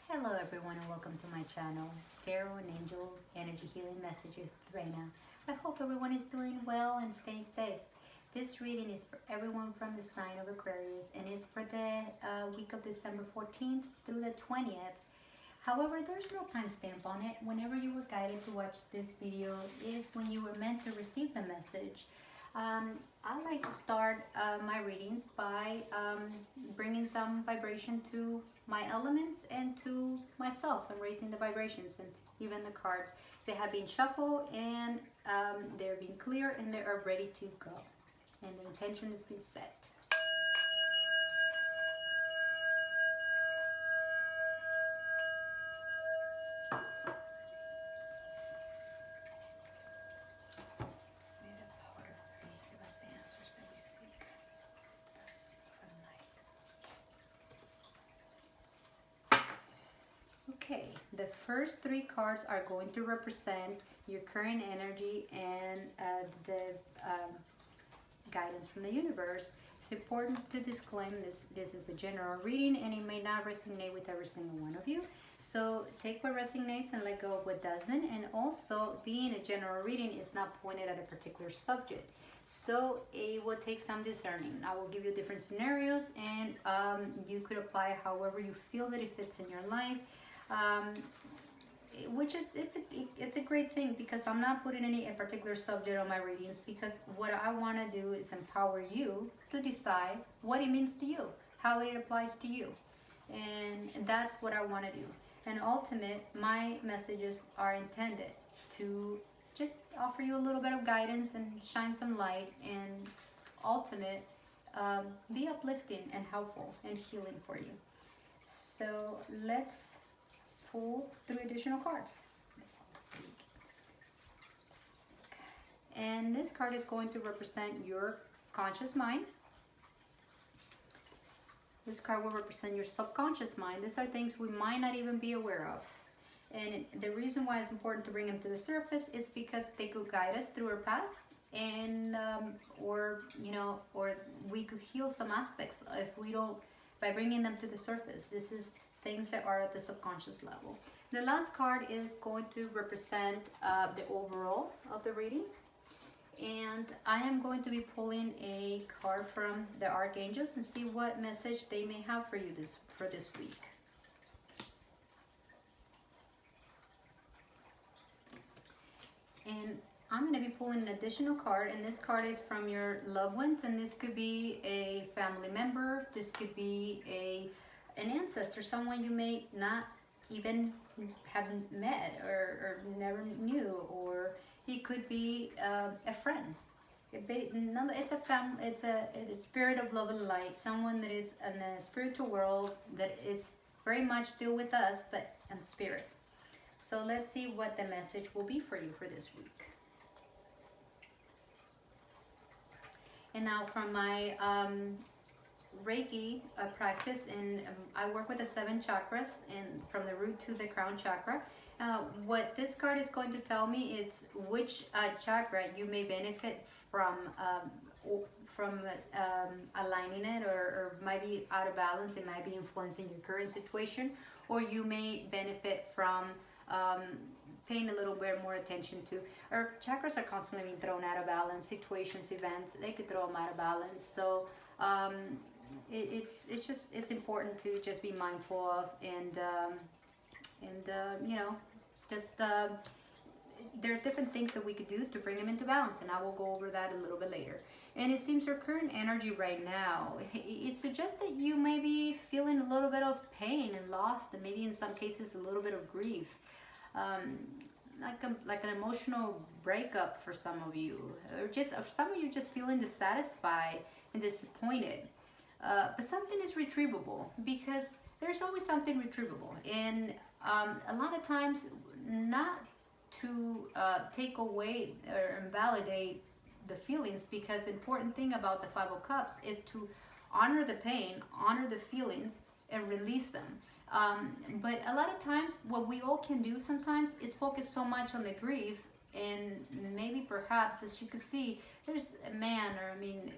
Hello everyone and welcome to my channel, Tarot and Angel Energy Healing Messages with Reina. I hope everyone is doing well and staying safe. This reading is for everyone from the sign of Aquarius and is for the week of December 14th through the 20th. However, there's no timestamp on it. Whenever you were guided to watch this video is when you were meant to receive the message. I like to start my readings by bringing some vibration to my elements and to myself and raising the vibrations, and even the cards. They have been shuffled and they're being clear and they are ready to go. And the intention has been set. Okay, the first three cards are going to represent your current energy and the guidance from the universe. It's important to disclaim this is a general reading and it may not resonate with every single one of you. So take what resonates and let go of what doesn't. And also, being a general reading is not pointed at a particular subject. So it will take some discerning. I will give you different scenarios and you could apply however you feel that it fits in your life. Which is it's a great thing, because I'm not putting a particular subject on my readings, because what I want to do is empower you to decide what it means to you, how it applies to you, and that's what I want to do. And ultimate, my messages are intended to just offer you a little bit of guidance and shine some light, and ultimate, be uplifting and helpful and healing for you. So let's pull 3 additional cards. And this card is going to represent your conscious mind. This card will represent your subconscious mind. These are things we might not even be aware of. And the reason why it's important to bring them to the surface is because they could guide us through our path, and or we could heal some aspects if we don't, by bringing them to the surface. This is things that are at the subconscious level. The last card is going to represent the overall of the reading, and I am going to be pulling a card from the archangels and see what message they may have for you for this week. And I'm going to be pulling an additional card, and this card is from your loved ones, and this could be a family member, this could be an ancestor, someone you may not even have met or never knew, or it could be a friend. It's a spirit of love and light, someone that is in the spiritual world, that it's very much still with us, but in spirit. So let's see what the message will be for you for this week. And now from my Reiki practice, and I work with the 7 chakras, and from the root to the crown chakra. What this card is going to tell me is which chakra you may benefit from aligning it, or might be out of balance. It might be influencing your current situation, or you may benefit from paying a little bit more attention to. Our chakras are constantly being thrown out of balance. Situations, events, they could throw them out of balance. So it's important to just be mindful of, and there's different things that we could do to bring them into balance, and I will go over that a little bit later. And it seems your current energy right now, it suggests that you may be feeling a little bit of pain and loss, and maybe in some cases a little bit of grief, like an emotional breakup for some of you, or some of you just feeling dissatisfied and disappointed. But something is retrievable, because there's always something retrievable. And a lot of times, not to take away or invalidate the feelings, because the important thing about the 5 of Cups is to honor the pain, honor the feelings, and release them. But a lot of times, what we all can do sometimes is focus so much on the grief, and maybe perhaps, as you can see, there's a man, or I mean,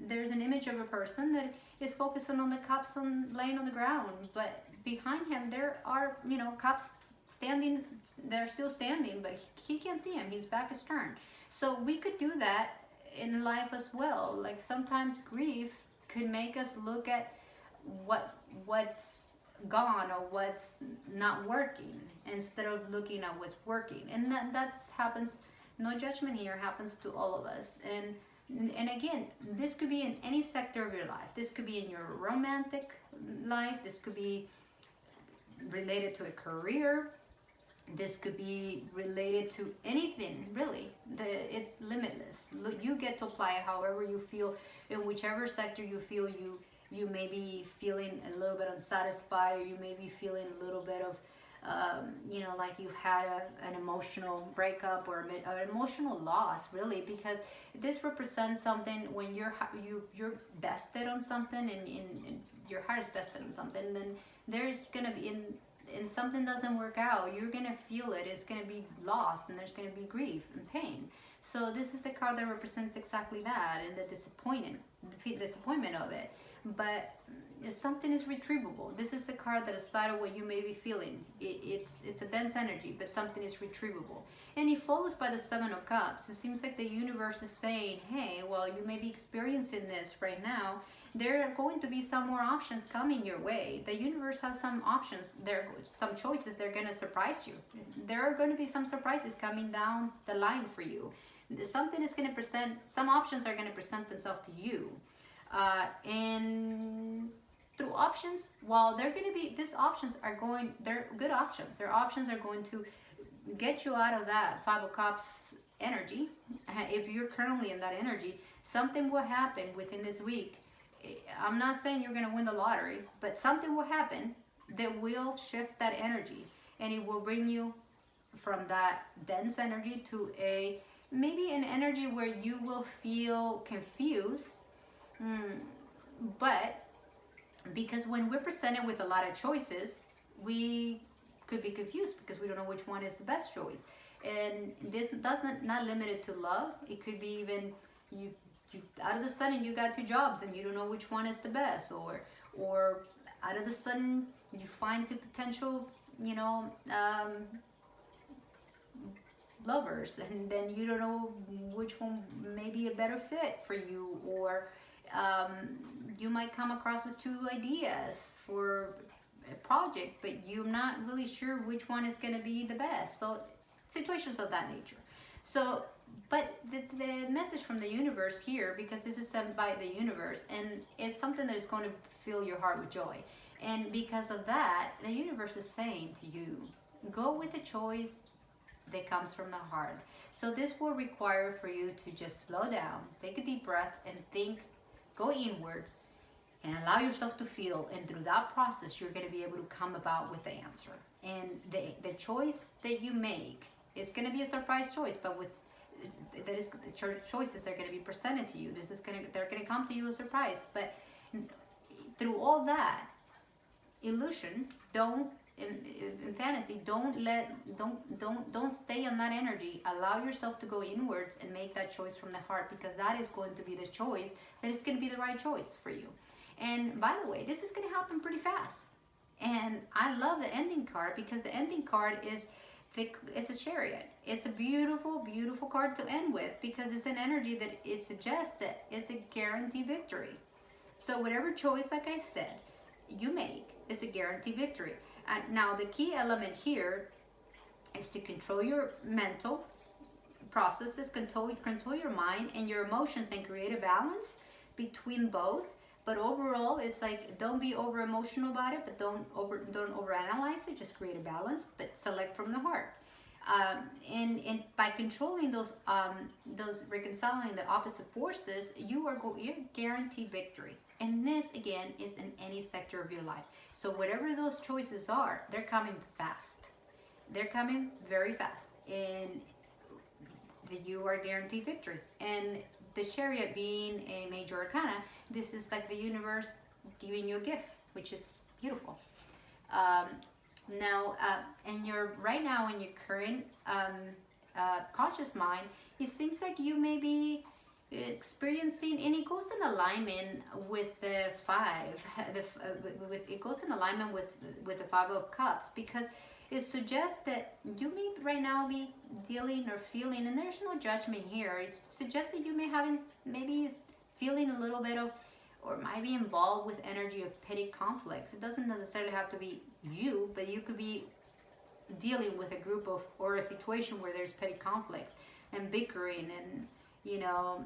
there's an image of a person that is focusing on the cups laying on the ground, but behind him there are, you know, cups standing. They're still standing, but he can't see him. His back is turned. So we could do that in life as well. Like sometimes grief could make us look at what's gone or what's not working instead of looking at what's working. And that's happens. No judgment here, happens to all of us. And again, this could be in any sector of your life. This could be in your romantic life. This could be related to a career. This could be related to anything, really. It's limitless. You get to apply however you feel, in whichever sector you feel you may be feeling a little bit unsatisfied, or you may be feeling a little bit of, you know, like you've had an emotional breakup or an emotional loss, really, because this represents something when you're vested on something, and your heart is vested on something, then there's gonna be, and something doesn't work out, you're gonna feel it. It's gonna be lost, and there's gonna be grief and pain. So this is the card that represents exactly that, and the disappointment of it. But something is retrievable. This is the card that aside of what you may be feeling, it's a dense energy, but something is retrievable. And it follows by the Seven of Cups. It seems like the universe is saying, hey, well, you may be experiencing this right now. There are going to be some more options coming your way. The universe has some options. There are some choices. They're going to surprise you. There are going to be some surprises coming down the line for you. Something is going to some options are going to present themselves to you. And through options, while they're going to be, they're good options. Their options are going to get you out of that Five of Cups energy. If you're currently in that energy, something will happen within this week. I'm not saying you're going to win the lottery, but something will happen that will shift that energy, and it will bring you from that dense energy to maybe an energy where you will feel confused. But because when we're presented with a lot of choices, we could be confused because we don't know which one is the best choice. And this not limited to love. It could be even you out of the sudden you got two jobs and you don't know which one is the best, or out of the sudden you find two potential, you know, lovers, and then you don't know which one may be a better fit for you, or you might come across with two ideas for a project, but you're not really sure which one is going to be the best. So situations of that nature. So, but the message from the universe here, because this is sent by the universe, and it's something that is going to fill your heart with joy. And because of that, the universe is saying to you, go with a choice that comes from the heart. So this will require for you to just slow down, take a deep breath, and think, go inwards, and allow yourself to feel. And through that process, you're going to be able to come about with the answer. And the choice that you make is going to be a surprise choice, but choices are going to be presented to you. They're going to come to you as a surprise. But through all that illusion, in fantasy, don't stay on that energy. Allow yourself to go inwards and make that choice from the heart, because that is going to be the choice that is going to be the right choice for you. And by the way, this is going to happen pretty fast. And I love the ending card, because the ending card is it's a Chariot. It's a beautiful, beautiful card to end with, because it's an energy that it suggests that it's a guaranteed victory. So whatever choice, like I said, you make, is a guaranteed victory. Now, the key element here is to control your mental processes, control your mind and your emotions, and create a balance between both. But overall, it's like, don't be over emotional about it, but don't overanalyze it. Just create a balance, but select from the heart. And by controlling those reconciling the opposite forces, you're guaranteed victory. And this, again, is in any sector of your life. So whatever those choices are, they're coming fast. They're coming very fast. And you are guaranteed victory. And the Chariot being a major arcana, this is like the universe giving you a gift, which is beautiful. Now, and right now in your current conscious mind, it seems like you may be experiencing, and it goes in alignment with the five. It goes in alignment with the Five of Cups, because it suggests that you may right now be dealing or feeling, and there's no judgment here. It suggests that you may have maybe feeling a little bit of, or might be involved with energy of petty conflicts. It doesn't necessarily have to be you, but you could be dealing with a group of, or a situation where there's petty conflicts and bickering and, you know,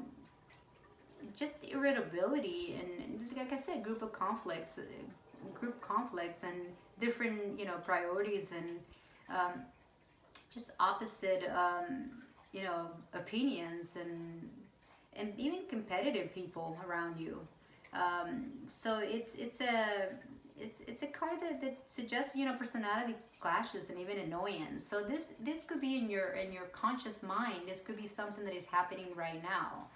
just irritability, and like I said, group conflicts and different, you know, priorities, and just opposite, you know, opinions, and even competitive people around you. So it's a card that suggests, you know, personality clashes and even annoyance. So this could be in your conscious mind. This could be something that is happening right now.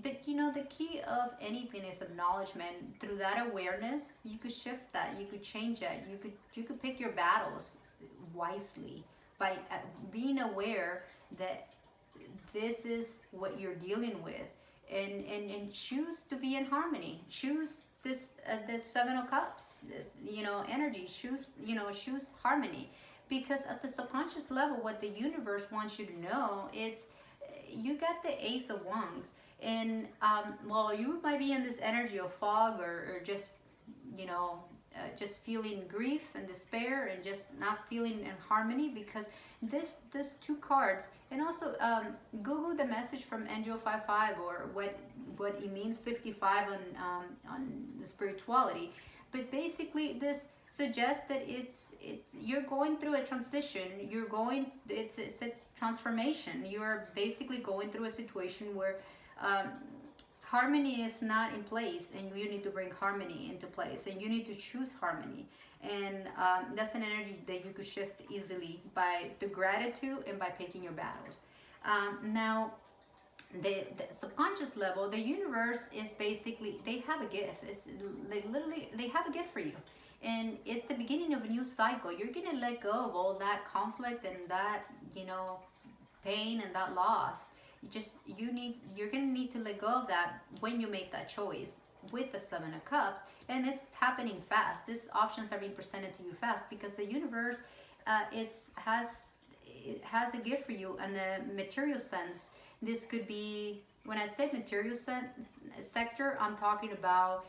But you know, the key of anything is acknowledgement. Through that awareness, you could shift that, you could change that, you could pick your battles wisely by being aware that this is what you're dealing with, and choose to be in harmony. Choose this Seven of Cups, you know, energy. Choose harmony, because at the subconscious level, what the universe wants you to know, it's, you got the Ace of Wands, and well, you might be in this energy of fog, or just, you know, just feeling grief and despair, and just not feeling in harmony, because this two cards. And also Google the message from Angel 55, or what it means 55 on the spirituality. But basically this suggests that it's you're going through a transition. It's a transformation. You're basically going through a situation where harmony is not in place, and you need to bring harmony into place, and you need to choose harmony. And that's an energy that you could shift easily by the gratitude and by picking your battles. Now, the subconscious level, the universe is basically, they have a gift. They have a gift for you, and it's the beginning of a new cycle. You're gonna let go of all that conflict and that, you know, pain and that loss. You're gonna need to let go of that when you make that choice with the Seven of Cups. And it's happening fast. These options are being presented to you fast, because the universe has a gift for you in the material sense. This could be, when I say material sector, I'm talking about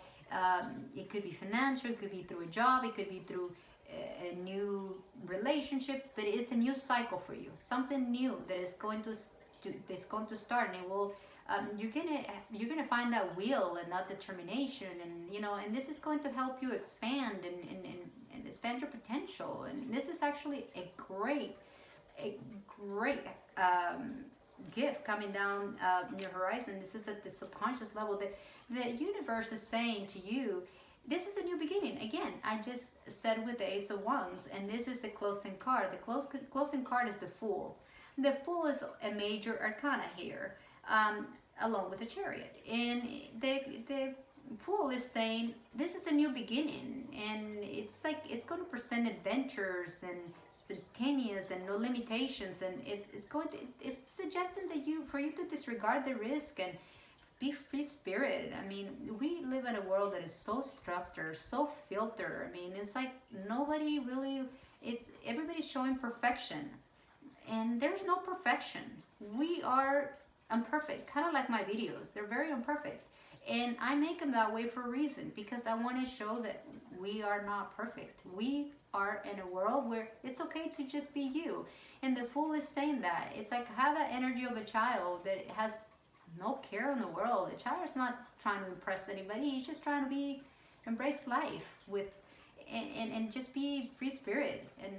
it could be financial, it could be through a job, it could be through a new relationship, but it's a new cycle for you, something new that is going to start, and it will you're gonna find that will and that determination, and you know, and this is going to help you expand and expand your potential. And this is actually a great gift coming down in your horizon. This is at the subconscious level that the universe is saying to you, this is a new beginning. Again, I just said with the Ace of Wands, and this is the closing card. The closing card is the Fool. The Fool is a major arcana here, along with the Chariot. And the Fool is saying this is a new beginning, and it's like it's going to present adventures and spontaneous and no limitations, and it's suggesting that for you to disregard the risk and be free spirited. I mean, we live in a world that is so structured, so filtered. I mean, it's like everybody's showing perfection, and there's no perfection. We are imperfect, kind of like my videos. They're very imperfect, and I make them that way for a reason, because I want to show that we are not perfect. We are in a world where it's okay to just be you. And the Fool is saying that. It's like, have that energy of a child that has no care in the world. The child is not trying to impress anybody. He's just trying to embrace life and just be free spirit, and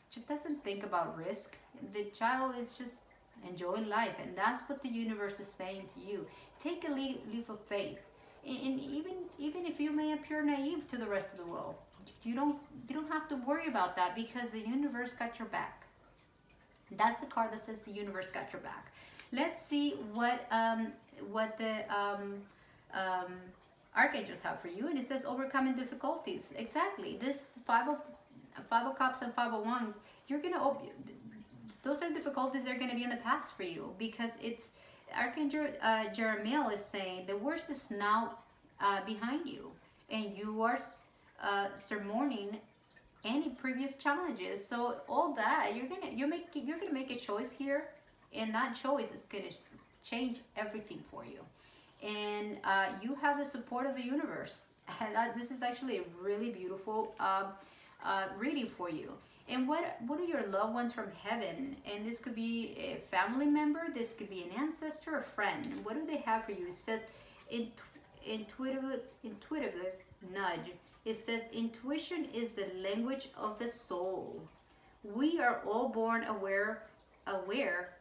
just doesn't think about risk. The child is just enjoying life, and that's what the universe is saying to you. Take a leap of faith, and even if you may appear naive to the rest of the world, you don't have to worry about that, because the universe got your back. That's the card that says the universe got your back. Let's see what the archangels have for you, and it says overcoming difficulties. Exactly. This Five of Cups and Five of Wands, those are difficulties that are going to be in the past for you, because it's Archangel Jeremiah is saying the worst is now behind you, and you are surmounting any previous challenges. So all that you're gonna make a choice here, and that choice is gonna change everything for you. And you have the support of the universe. And this is actually a really beautiful reading for you. And what are your loved ones from heaven? And this could be a family member, this could be an ancestor, a friend. And what do they have for you? It says intuitively nudge. It says intuition is the language of the soul. We are all born aware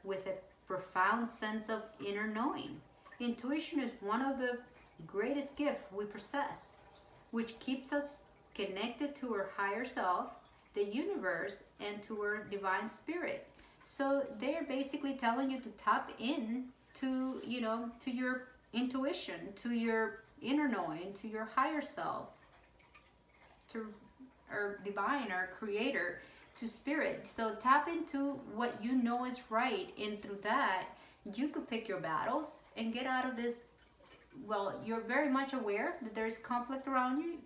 with a profound sense of inner knowing. Intuition is one of the greatest gifts we possess, which keeps us connected to our higher self, the universe, and to our divine spirit. So they're basically telling you to tap in to, to your intuition, to your inner knowing, to your higher self, to our divine, our creator, to spirit. So tap into what you know is right, and through that you could pick your battles and get out of this. Well, you're very much aware that there's conflict around you.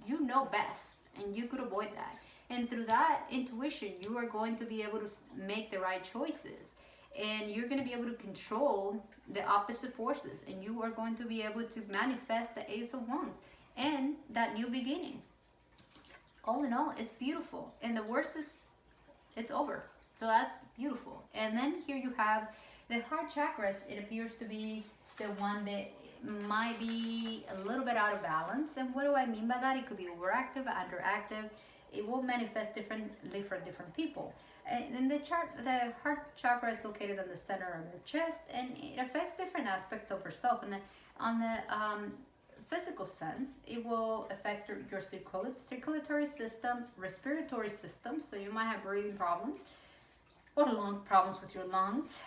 You know best, and you could avoid that. And through that intuition, you are going to be able to make the right choices, and you're going to be able to control the opposite forces, and you are going to be able to manifest the Ace of Wands and that new beginning. All in all, it's beautiful, and the worst is it's over. So that's beautiful. And then here you have the heart chakras. It appears to be the one that might be a little bit out of balance. And what do I mean by that? It could be overactive, underactive. It will manifest differently for different people. And in the heart chakra is located on the center of your chest, and it affects different aspects of yourself. And on the physical sense, it will affect your circulatory system, respiratory system. So you might have breathing problems or lung problems with your lungs.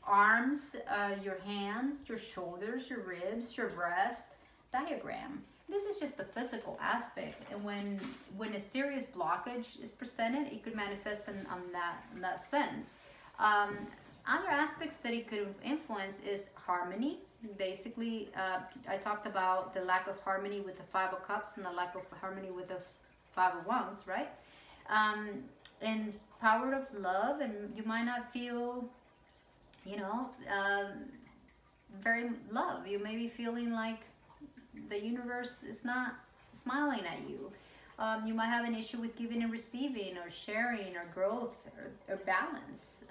Arms, your hands, your shoulders, your ribs, your breast, diaphragm. This is just the physical aspect, and when a serious blockage is presented, it could manifest on that sense. Other aspects that it could influence is harmony. Basically, I talked about the lack of harmony with the Five of Cups and the lack of harmony with the Five of Wands, right? And power of love, and you might not feel, very love. You may be feeling like the universe is not smiling at you. You might have an issue with giving and receiving, or sharing, or growth, or balance.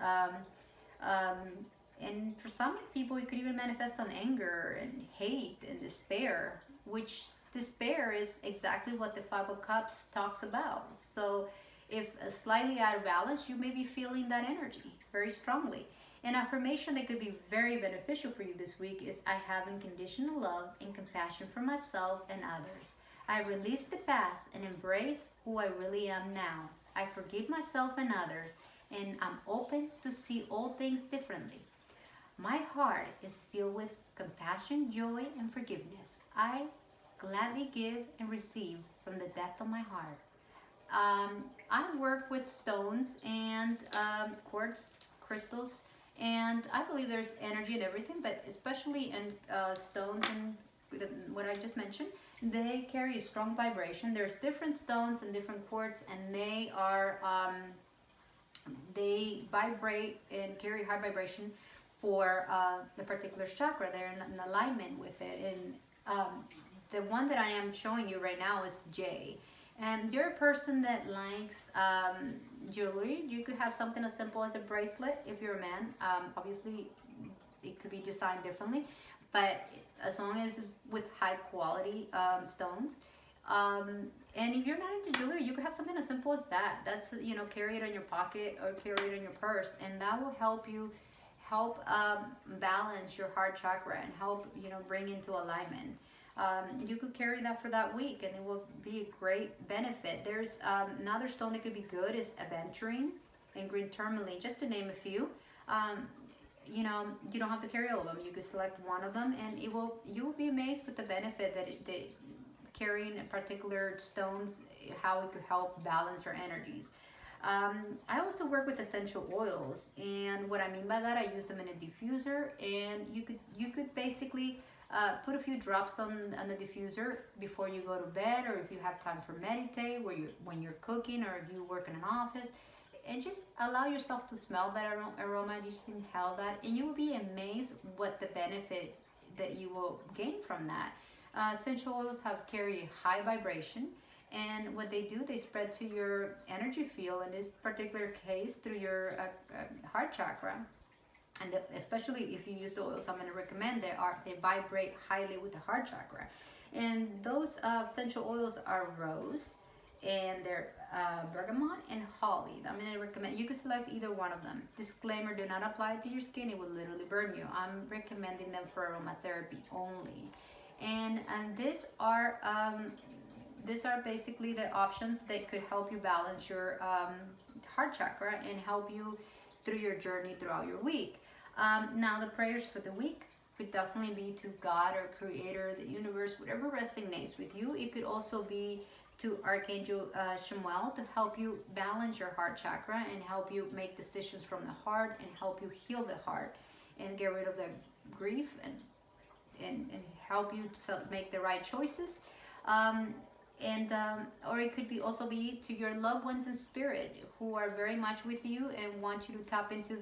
And for some people, it could even manifest on anger and hate and despair, which despair is exactly what the Five of Cups talks about. So if slightly out of balance, you may be feeling that energy very strongly. An affirmation that could be very beneficial for you this week is, I have unconditional love and compassion for myself and others. I release the past and embrace who I really am now. I forgive myself and others, and I'm open to see all things differently. My heart is filled with compassion, joy, and forgiveness. I gladly give and receive from the depth of my heart. I work with stones and quartz crystals, and I believe there's energy in everything, but especially in stones and what I just mentioned, they carry a strong vibration. There's different stones and different quartz, and they are they vibrate and carry high vibration for the particular chakra. They're in alignment with it. And the one that I am showing you right now is J. And you're a person that likes jewelry. You could have something as simple as a bracelet if you're a man. Obviously, it could be designed differently, but as long as it's with high quality stones. And if you're not into jewelry, you could have something as simple as that. That's, carry it in your pocket or carry it in your purse, and that will help you balance your heart chakra and help, bring into alignment. You could carry that for that week, and it will be a great benefit. There's another stone that could be good is aventurine and green tourmaline, just to name a few. You don't have to carry all of them. You could select one of them, and you will be amazed with the benefit that carrying particular stones, how it could help balance your energies. I also work with essential oils, and what I mean by that, I use them in a diffuser, and you could basically put a few drops on the diffuser before you go to bed, or if you have time for meditate, when you're cooking, or if you work in an office, and just allow yourself to smell that aroma. Just inhale that, and you will be amazed what the benefit that you will gain from that. Essential oils carry a high vibration, and what they do, they spread to your energy field, in this particular case through your heart chakra. And especially if you use the oils I'm going to recommend, they vibrate highly with the heart chakra. And those essential oils are rose, and they're bergamot and holly. I'm going to recommend you could select either one of them. Disclaimer: do not apply to your skin; it will literally burn you. I'm recommending them for aromatherapy only. And these are basically the options that could help you balance your heart chakra and help you through your journey throughout your week. Now, the prayers for the week could definitely be to God or Creator, the universe, whatever resonates with you. It could also be to Archangel Chamuel to help you balance your heart chakra and help you make decisions from the heart and help you heal the heart and get rid of the grief and help you to make the right choices. Or it could be also be to your loved ones in spirit who are very much with you and want you to tap into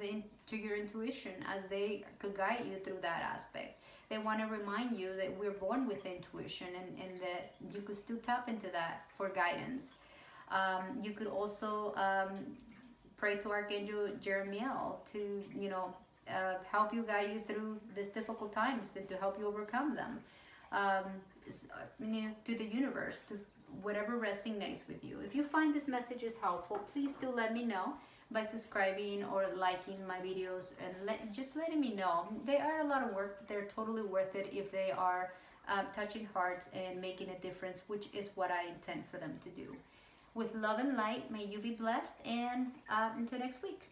your intuition, as they could guide you through that aspect. They want to remind you that we're born with intuition, and that you could still tap into that for guidance. You could also pray to Archangel Jeremiel to help you, guide you through these difficult times, and to help you overcome them. To the universe, to whatever resonates with you. If you find this message is helpful, please do let me know by subscribing or liking my videos, and just letting me know. They are a lot of work, but they're totally worth it if they are touching hearts and making a difference, which is what I intend for them to do. With love and light, may you be blessed, and until next week.